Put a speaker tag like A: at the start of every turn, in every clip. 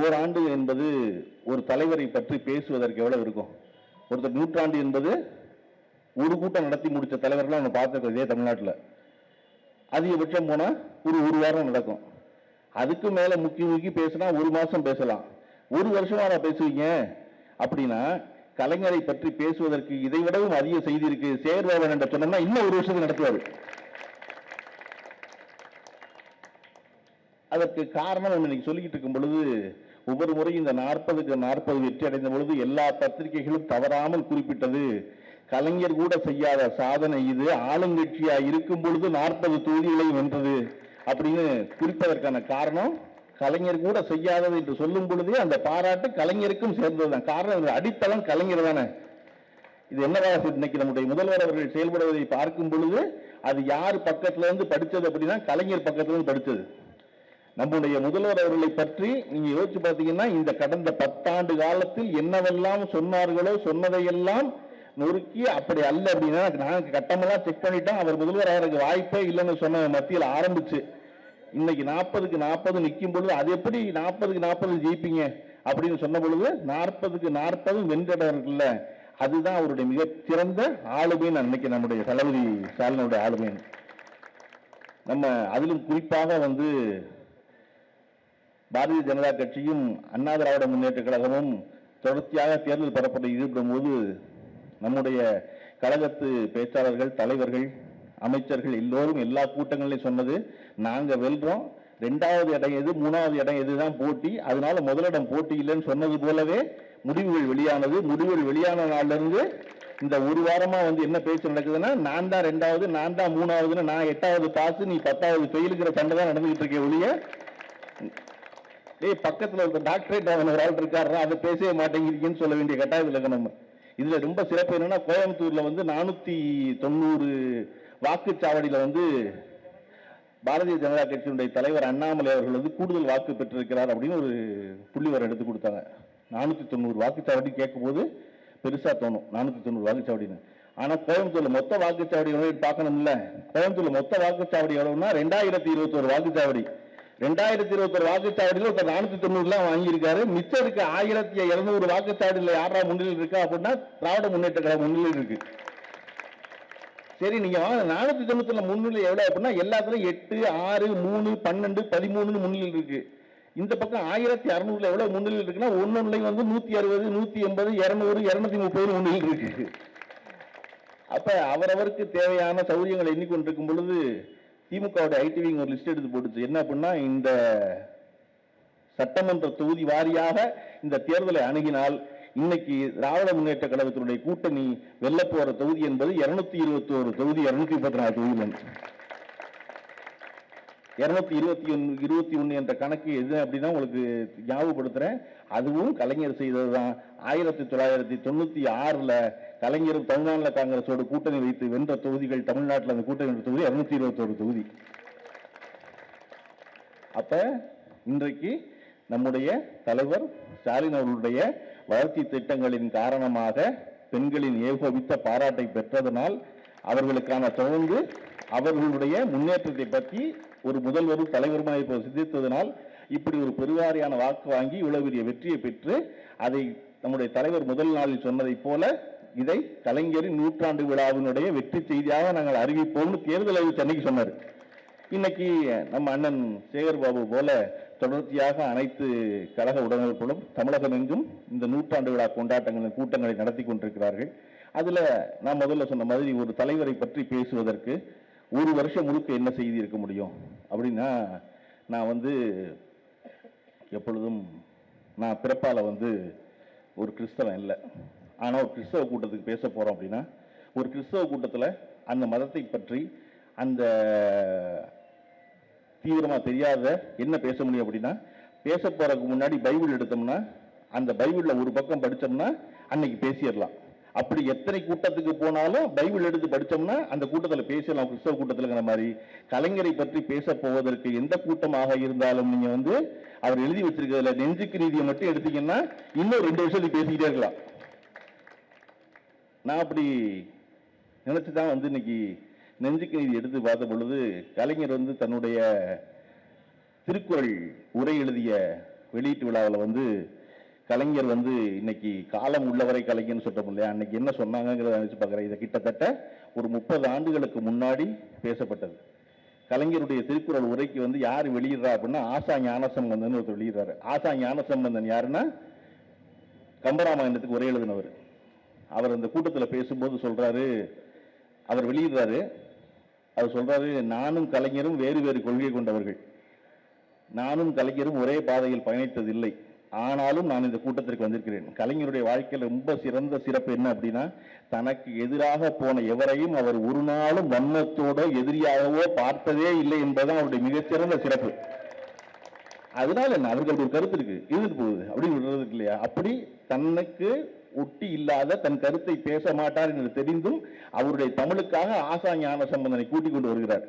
A: ஓராண்டு என்பது ஒரு தலைவரை பற்றி பேசுவதற்கு எவ்வளவு இருக்கும்? ஒருத்தர் நூற்றாண்டு என்பது ஒரு கூட்டம் நடத்தி முடிச்ச தலைவர்கள் நம்ம பார்த்துருக்கோம் இதே தமிழ்நாட்டில். அதிகபட்சம் போனா ஒரு வாரம் நடக்கும். அதுக்கு மேல முக்கி பேசினா ஒரு மாசம் பேசலாம். ஒரு வருஷமா நான் பேசுவீங்க அப்படின்னா கலைஞரை பற்றி பேசுவதற்கு இதை விடவும் அதிக செய்தி இருக்கு. சேர்வாளன் என்ற சொன்னோம்னா இன்னும் ஒரு வருஷத்துக்கு நடத்துவார். அதற்கு காரணம் இன்னைக்கு சொல்லிக்கிட்டு இருக்கும் பொழுது ஒவ்வொரு முறையும் இந்த 40க்கு 40 வெற்றி அடைந்த பொழுது எல்லா பத்திரிகைகளும் தவறாமல் குறிப்பிட்டது கலைஞர் கூட செய்யாத சாதனை இது, ஆளுங்கட்சியா இருக்கும் பொழுது 40 தொகுதிகளை வென்றது அப்படின்னு குறிப்பதற்கான காரணம் கலைஞர் கூட செய்யாதது என்று சொல்லும் பொழுதே அந்த பாராட்டு கலைஞருக்கும் சேர்ந்ததுதான். காரணம் அடித்தளம் கலைஞர் தானே. இது என்னவா இன்னைக்கு நம்முடைய முதல்வர் அவர்கள் செயல்படுவதை பார்க்கும் பொழுது அது யார் பக்கத்துல இருந்து படிச்சது அப்படின்னா கலைஞர் பக்கத்துல இருந்து படிச்சது. நம்முடைய முதல்வர் அவர்களை பற்றி நீங்க யோசிச்சு பார்த்தீங்கன்னா இந்த கடந்த 10 ஆண்டு காலத்தில் என்னவெல்லாம் சொன்னார்களோ சொன்னதையெல்லாம் நொறுக்கி அப்படி அல்ல அப்படின்னா நாங்கள் கட்டமெல்லாம் செக் பண்ணிட்டோம், அவர் முதல்வர் அவருக்கு வாய்ப்பே இல்லைன்னு சொன்ன மத்தியில் ஆரம்பிச்சு இன்னைக்கு 40க்கு 40 நிற்கும் பொழுது அது எப்படி 40க்கு 40 ஜெயிப்பீங்க அப்படின்னு சொன்ன பொழுது 40க்கு 40 வென்றவர்கள்ல அதுதான் அவருடைய மிக சிறந்த ஆளுமைன்னு நான் நினைக்கிறேன். நம்முடைய தளபதி ஸ்டாலினுடைய ஆளுமை நம்ம அதிலும் குறிப்பாக பாரதிய ஜனதா கட்சியும் அண்ணா திராவிட முன்னேற்ற கழகமும் தொடர்ச்சியாக தேர்தல் பரப்புரையில் ஈடுபடும் போது நம்முடைய கழகத்து பேச்சாளர்கள், தலைவர்கள், அமைச்சர்கள் எல்லோரும் எல்லா கூட்டங்களையும் சொன்னது நாங்க வெல்றோம், 2வது இடம் எது 3வது இடம் எதுதான் போட்டி, அதனால முதலிடம் போட்டி இல்லைன்னு சொன்னது போலவே முடிவுகள் வெளியானது. முடிவுகள் வெளியான நாள்ல இருந்து இந்த ஒரு வாரமா என்ன பேச்சு நடக்குதுன்னா நான் தான் 2வது, நான் தான் 3வது, நான் 8வது பாஸ், நீ 10வது ஃபெயிலுங்கிற சண்டை தான் நடந்துகிட்டு இருக்கே ஒழிய பக்கத்துல ஒரு டாக்டரேட் ஒரு ஆள் இருக்காரு அதை பேசவே மாட்டேங்கிறீங்கன்னு சொல்ல வேண்டிய கட்டாயத்தில் இருக்க நம்ம. இதுல ரொம்ப சிறப்பு என்னன்னா கோயம்புத்தூர்ல 490 வாக்குச்சாவடியில பாரதிய ஜனதா கட்சியினுடைய தலைவர் அண்ணாமலை அவர்கள் கூடுதல் வாக்கு பெற்றிருக்கிறார் அப்படின்னு ஒரு புள்ளிவரம் எடுத்து கொடுத்தாங்க. 490 வாக்குச்சாவடி கேட்கும் போது பெருசா தோணும் 490 வாக்குச்சாவடின்னு. ஆனா கோயம்புத்தூர்ல மொத்த வாக்குச்சாவடி பார்க்கணும் இல்ல, கோயம்புத்தூர்ல மொத்த வாக்குச்சாவடி எவ்வளவுன்னா 2021 வாக்குச்சாவடி. 2021 வாக்குச்சாவடியில் 490 வாங்கியிருக்காரு. மிச்சம் இருக்கு 1200 வாக்குச்சாவடியில் யாரா முன்னிலையில் இருக்கா அப்படின்னா திராவிட முன்னேற்ற கழகம் முன்னிலையில் இருக்கு. சரி நீங்க 490 முன்னிலை எவ்வளவு அப்படின்னா எல்லாத்துலயும் 8, 6, 3, 12, 13 முன்னிலையில் இருக்கு. இந்த பக்கம் 1600 எவ்வளவு முன்னிலையில் இருக்குன்னா ஒன்னொன்னுலையும் 160, 180, 200, 230 முன்னிலையில் இருக்கு. அப்ப அவரவருக்கு தேவையான சௌகரியங்களை எண்ணிக்கொண்டிருக்கும் பொழுது திமுக ஐடிவிங் ஒரு லிஸ்ட் எடுத்து போட்டுச்சு. என்ன அப்படின்னா இந்த சட்டமன்ற தொகுதி வாரியாக இந்த தேர்தலை அணுகினால் இன்னைக்கு திராவிட முன்னேற்ற கழகத்தினுடைய கூட்டணி வெல்ல போற தொகுதி என்பது 221 தொகுதி, 234 தொகுதியில் 221 என்ற கணக்கு எது அப்படின்னா உங்களுக்கு ஞாபகப்படுத்துறேன். அதுவும் கலைஞர் செய்ததுதான். 1996 கலைஞரும் தமிழ்நாடு காங்கிரஸோடு கூட்டணி வைத்து வென்ற தொகுதிகள் தமிழ்நாட்டில் அந்த கூட்டணி வென்ற தொகுதி 221 தொகுதி. அப்ப இன்றைக்கு நம்முடைய தலைவர் ஸ்டாலின் அவர்களுடைய வளர்ச்சி திட்டங்களின் காரணமாக பெண்களின் ஏகோபித்த பாராட்டை பெற்றதனால் அவர்களுக்கான தொடர்ந்து அவர்களுடைய முன்னேற்றத்தை பற்றி ஒரு முதல்வரும் தலைவருமாக சிந்தித்ததனால் இப்படி ஒரு பெருவாரியான வாக்கு வாங்கி இவ்வளவு பெரிய வெற்றியை பெற்று அதை நம்முடைய தலைவர் முதல் நாளில் சொன்னதை போல இதை கலைஞரின் 100ஆண்டு விழாவினுடைய வெற்றி செய்தியாக நாங்கள் அறிவிப்போம்னு தேர்தல் அறிவிப்பு சென்னைக்கு சொன்னார். இன்னைக்கு நம்ம அண்ணன் சேகர் பாபு போல தொடர்ச்சியாக அனைத்து கழக உடனர்களும் தமிழகம் எங்கும் இந்த 100ஆண்டு விழா கொண்டாட்டங்களின் கூட்டங்களை நடத்தி கொண்டிருக்கிறார்கள். அதுல நான் முதல்ல சொன்ன மாதிரி ஒரு தலைவரை பற்றி பேசுவதற்கு ஒரு வருஷம் முழுக்க என்ன செய்தி இருக்க முடியும் அப்படின்னா நான் எப்பொழுதும் நான் பிறப்பால ஒரு கிறிஸ்தவன் இல்லை. ஆனா ஒரு கிறிஸ்தவ கூட்டத்துக்கு பேச போறோம் அப்படின்னா ஒரு கிறிஸ்தவ கூட்டத்தில் அந்த மதத்தை பற்றி அந்த தீவிரமா தெரியாத என்ன பேச முடியும் அப்படின்னா பேச போறதுக்கு முன்னாடி பைபிள் எடுத்தோம்னா அந்த பைபிள்ல ஒரு பக்கம் படிச்சோம்னா அன்னைக்கு பேசிடலாம். அப்படி எத்தனை கூட்டத்துக்கு போனாலும் பைபிள் எடுத்து படிச்சோம்னா அந்த கூட்டத்தில் பேசலாம். கிறிஸ்தவ கூட்டத்தில் மாதிரி கலைஞரை பற்றி பேச போவதற்கு எந்த கூட்டமாக இருந்தாலும் நீங்க அவர் எழுதி வச்சிருக்கிறதுல நெஞ்சுக்கு நீதியை மட்டும் எடுத்தீங்கன்னா இன்னும் 2 வருஷத்துக்கு பேசிக்கிட்டே இருக்கலாம். நான் அப்படி நினைச்சுதான் இன்னைக்கு நெஞ்சுக்கு நீதி எடுத்து பார்த்த பொழுது கலைஞர் தன்னுடைய திருக்குறள் உரை எழுதிய வெளியீட்டு விழாவில் வந்து கலைஞர் வந்து இன்னைக்கு காலம் உள்ளவரை கலைஞர்னு சொல்றோம் இல்லையா, அன்னைக்கு என்ன சொன்னாங்கிறத நினைச்சு பார்க்குறேன். இதை கிட்டத்தட்ட ஒரு 30 ஆண்டுகளுக்கு முன்னாடி பேசப்பட்டது. கலைஞருடைய திருக்குறள் உரைக்கு வந்து யார் வெளியிடுறா அப்படின்னா ஆசா ஞானசம்பந்தன் ஒருத்தர் வெளியிடுறாரு. ஆசா ஞானசம்பந்தன் யாருன்னா கம்பராமாயணத்துக்கு உரை எழுதினவர். அவர் அந்த கூட்டத்தில் பேசும்போது சொல்றாரு, அவர் வெளியிடுறாரு, அவர் சொல்றாரு, நானும் கலைஞரும் வேறு வேறு கொள்கை கொண்டவர்கள், நானும் கலைஞரும் ஒரே பாதையில் பயணித்ததில்லை, ஆனாலும் நான் இந்த கூட்டத்திற்கு வந்திருக்கிறேன். கலைஞருடைய வாழ்க்கையில் ரொம்ப சிறந்த சிறப்பு என்ன அப்படின்னா, தனக்கு எதிராக போன எவரையும் அவர் ஒரு நாளும் வன்மத்தோட எதிரியாகவோ பார்த்ததே இல்லை என்பதுதான் அவருடைய மிகச்சிறந்த சிறப்பு. அதனால என்ன, அவர்களுக்கு ஒரு கருத்து இருக்கு, இருந்துட்டு போகுது அப்படின்னு விடுறதுக்கு இல்லையா. அப்படி தனக்கு ஒட்டி இல்லாத தன் கருத்தை பேச மாட்டார் என்று தெரிந்தும் அவருடைய தமிழுக்காக ஆசா ஞானசம்பந்தனை கூட்டிக் கொண்டு வருகிறார்,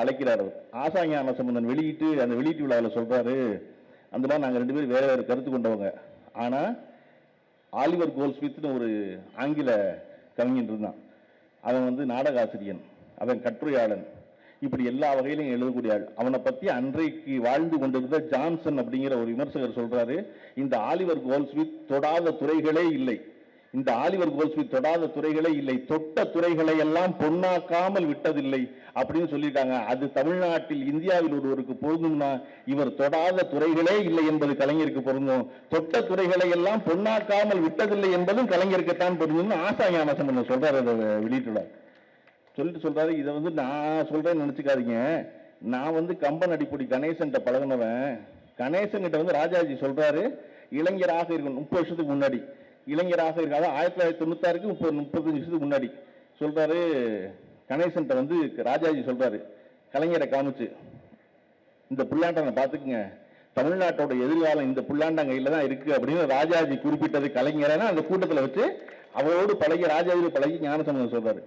A: அழைக்கிறார். ஆசா ஞானசம்பந்தன் அந்த வெளியீட்டு விழாவில் சொல்றாரு, அந்த மாதிரி நாங்கள் 2 பேரும் வேற வேறு கருத்து கொண்டவங்க, ஆனா ஆலிவர் கோல்ட்ஸ்மித்னு ஒரு ஆங்கில கவிஞன் இருந்தான். அவன் வந்து நாடக ஆசிரியன், அவன் கட்டுரையாளன், இப்படி எல்லா வகையிலும் எழுதக்கூடிய ஆள். அவனை பத்தி அன்றைக்கு வாழ்ந்து கொண்டிருந்த ஜான்சன் அப்படிங்கிற ஒரு விமர்சகர் சொல்றாரு, இந்த ஆலிவர் கோல்ட்ஸ்மித் தொடாத துறைகளே இல்லை, இந்த ஆலிவர் கோல்ட்ஸ்மித் தொடாத துறைகளே இல்லை, தொட்ட துறைகளை எல்லாம் பொன்னாக்காமல் விட்டதில்லை அப்படின்னு சொல்லியிருக்காங்க. அது தமிழ்நாட்டில் இந்தியாவில் ஒருவருக்கு பொருந்தும்னா இவர் தொடாத துறைகளே இல்லை என்பது கலைஞருக்கு பொருந்தும், தொட்ட துறைகளை எல்லாம் பொன்னாக்காமல் விட்டதில்லை என்பதும் கலைஞருக்குத்தான் பொருந்தும் ஆசா ஞானசம்பந்தன் சொல்றாரு. அதை வெளியிட்டுள்ளார். சொல்லிட்டு சொல்றாரு, இதை வந்து நான் சொல்றேன்னு நினைச்சுக்காதீங்க, நான் வந்து கம்பன் அடிப்பொடி கணேசன் பழகினவன். கணேசன் கிட்ட வந்து ராஜாஜி சொல்றாரு, இளைஞராக இருக்கணும், 30 வருஷத்துக்கு முன்னாடி இளைஞராக இருக்காது, 1996க்கு 35 வருஷத்துக்கு முன்னாடி சொல்றாரு. கணேசன் வந்து ராஜாஜி சொல்றாரு, கலைஞரை காமிச்சு, இந்த புல்லாண்டனை பார்த்துக்குங்க, தமிழ்நாட்டோட எதிர்காலம் இந்த புல்லாண்டங்கையில தான் இருக்கு அப்படின்னு ராஜாஜி குறிப்பிட்டது கலைஞரை அந்த கூட்டத்தில் வச்சு அவரோடு பழகி, ராஜாஜி பழகி ஞானசம்பந்தன் சொல்றாரு.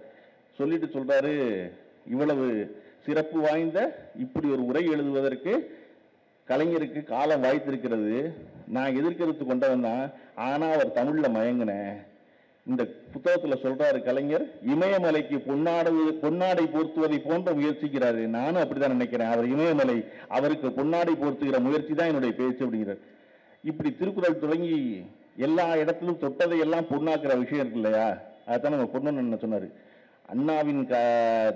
A: சொல்லிட்டு சொல்றாரு, இவ்வளவு சிறப்பு வாய்ந்த இப்படி ஒரு உரை எழுதுவதற்கு கலைஞருக்கு காலம் வாய்த்திருக்கிறது, நான் எதிர்கருத்து கொண்டவன் தான், ஆனா அவர் தமிழ்ல மயங்கின. இந்த புத்தகத்துல சொல்றாரு கலைஞர், இமயமலைக்கு பொன்னாடை போர்த்துவதை போன்ற முயற்சிக்கிறாரு, நானும் அப்படிதான் நினைக்கிறேன், அவர் இமயமலை, அவருக்கு பொன்னாடை போர்த்துகிற முயற்சி தான் என்னுடைய பேச்சு அப்படிங்கிறார். இப்படி திருக்குறள் தொடங்கி எல்லா இடத்திலும் தொட்டதை எல்லாம் பொன்னாக்குற விஷயம் இருக்கு இல்லையா, அதான் நம்ம பொண்ணு என்ன சொன்னாரு. அண்ணாவின்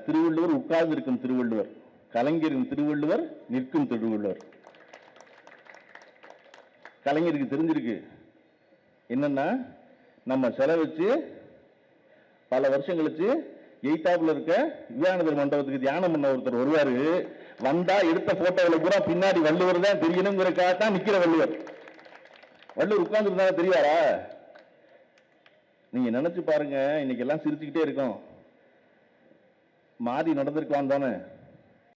A: திருவள்ளுவர் உட்கார்ந்து இருக்கும் திருவள்ளுவர், கலைஞரின் திருவள்ளுவர் நிற்கும் திருவள்ளுவர். கலைஞருக்கு தெரிஞ்சிருக்கு என்னன்னா, நம்ம செலவச்சு பல வருஷம் கழிச்சு எய்தாப்புல இருக்க விவேகானந்தர் மண்டபத்துக்கு தியானம் பண்ண ஒருத்தர் வருவாரு, வந்தா எடுத்த போட்டோவில் பூரா பின்னாடி வள்ளுவர் தான் தெரியணுங்கிறக்காக தான் நிக்கிற வள்ளுவர். வள்ளுவர் உட்கார்ந்து இருந்தாலும் தெரியாரா? நீங்க நினைச்சு பாருங்க, இன்னைக்கு எல்லாம் சிரிச்சுக்கிட்டே இருக்கோம், மாறி நடந்திருக்கலாம் தானே.